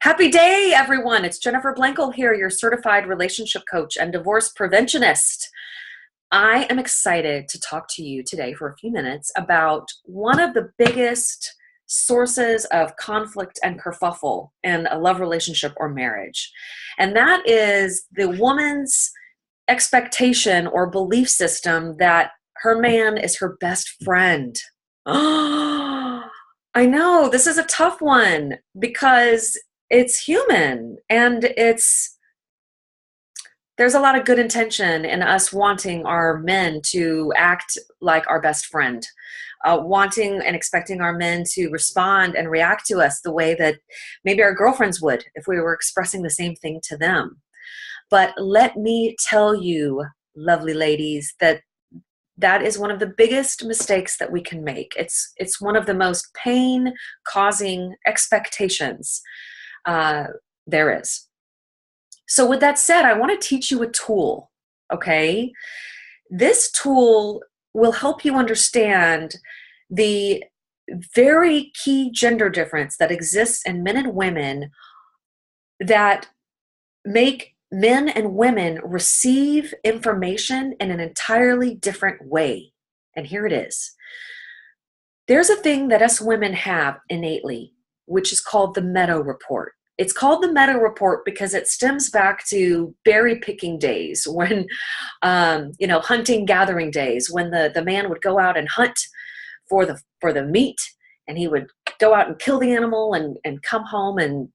Happy day, everyone. It's Jennifer Blankel here, your certified relationship coach and divorce preventionist. I am excited to talk to you today for a few minutes about one of the biggest sources of conflict and kerfuffle in a love relationship or marriage. And that is the woman's expectation or belief system that her man is her best friend. I know this is a tough one because it's human and there's a lot of good intention in us wanting our men to act like our best friend, wanting and expecting our men to respond and react to us the way that maybe our girlfriends would if we were expressing the same thing to them. But let me tell you, lovely ladies, that is one of the biggest mistakes that we can make. It's one of the most pain-causing expectations there is. So with that said, I want to teach you a tool, okay? This tool will help you understand the very key gender difference that exists in men and women that make men and women receive information in an entirely different way. And here it is. There's a thing that us women have innately, which is called the Meadow Report. It's called the Meadow Report because it stems back to berry picking days when, hunting gathering days, when the man would go out and hunt for the meat, and he would go out and kill the animal and come home and,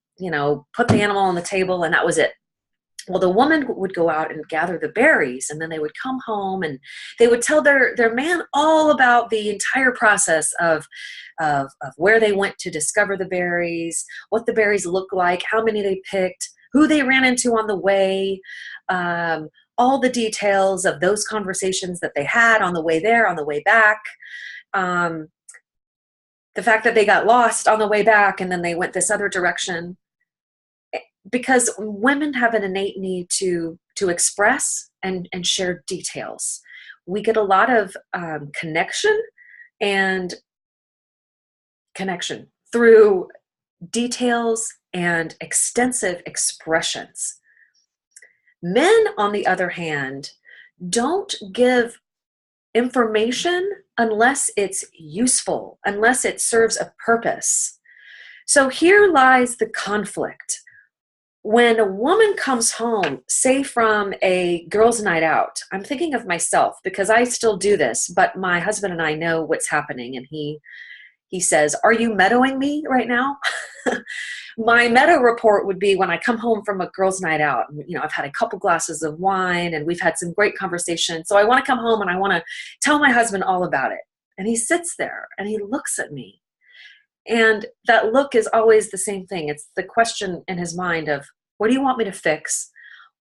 put the animal on the table, and that was it. Well, the woman would go out and gather the berries, and then they would come home and they would tell their man all about the entire process of where they went to discover the berries, what the berries look like, how many they picked, who they ran into on the way, all the details of those conversations that they had on the way there, on the way back, the fact that they got lost on the way back and then they went this other direction. Because women have an innate need to express and share details. We get a lot of connection through details and extensive expressions. Men, on the other hand, don't give information unless it's useful, unless it serves a purpose. So here lies the conflict. When a woman comes home, say from a girls' night out, I'm thinking of myself because I still do this, but my husband and I know what's happening, and he says, "Are you meadowing me right now?" My meadow report would be when I come home from a girls' night out. I've had a couple glasses of wine and we've had some great conversation. So I want to come home and I want to tell my husband all about it. And he sits there and he looks at me. And that look is always the same thing. It's the question in his mind of, what do you want me to fix?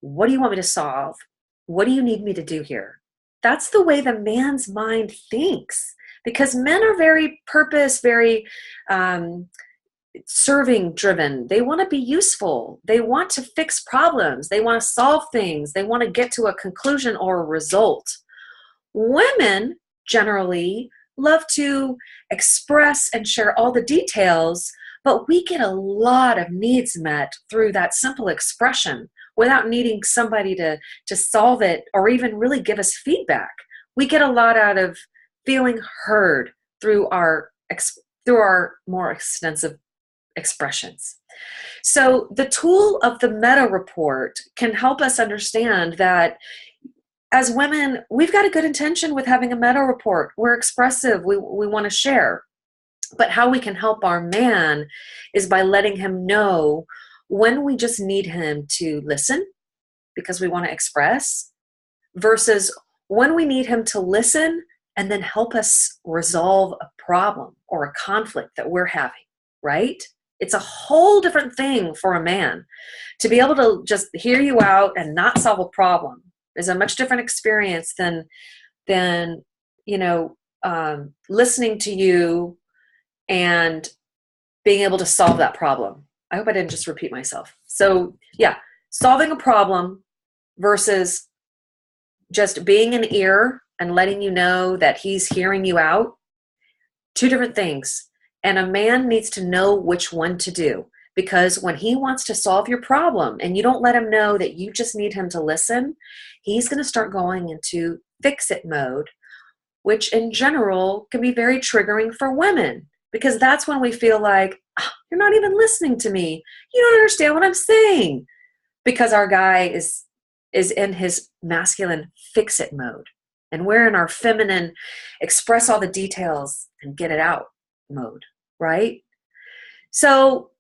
What do you want me to solve? What do you need me to do here? That's the way the man's mind thinks, because men are very very serving driven. They want to be useful. They want to fix problems. They want to solve things. They want to get to a conclusion or a result. Women generally love to express and share all the details, but we get a lot of needs met through that simple expression without needing somebody to solve it or even really give us feedback. We get a lot out of feeling heard through our more extensive expressions. So the tool of the Meta Report can help us understand that as women, we've got a good intention with having a Meta Report. We're expressive. We want to share. But how we can help our man is by letting him know when we just need him to listen because we want to express, versus when we need him to listen and then help us resolve a problem or a conflict that we're having, right? It's a whole different thing for a man. To be able to just hear you out and not solve a problem is a much different experience than listening to you and being able to solve that problem. I hope I didn't just repeat myself. So yeah, solving a problem versus just being an ear and letting you know that he's hearing you out. Two different things. And a man needs to know which one to do. Because when he wants to solve your problem and you don't let him know that you just need him to listen, he's going to start going into fix-it mode, which in general can be very triggering for women, because that's when we feel like, "Oh, you're not even listening to me. You don't understand what I'm saying," because our guy is in his masculine fix-it mode. And we're in our feminine express all the details and get it out mode, right? So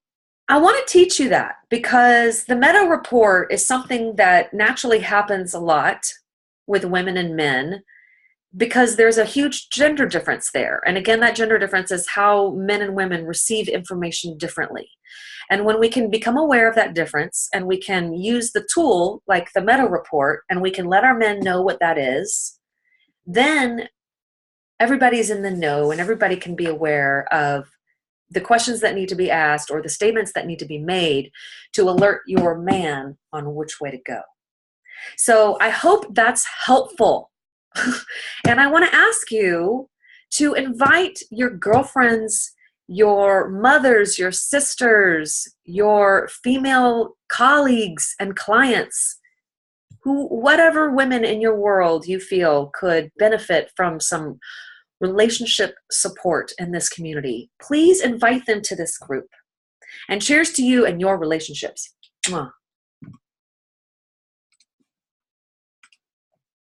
I want to teach you that, because the meta report is something that naturally happens a lot with women and men, because there's a huge gender difference there. And again, that gender difference is how men and women receive information differently. And when we can become aware of that difference and we can use the tool like the meta report and we can let our men know what that is, then everybody's in the know and everybody can be aware of the questions that need to be asked or the statements that need to be made to alert your man on which way to go. So I hope that's helpful. And I want to ask you to invite your girlfriends, your mothers, your sisters, your female colleagues and clients, whatever women in your world you feel could benefit from some relationship support in this community. Please invite them to this group. And cheers to you and your relationships. Mwah.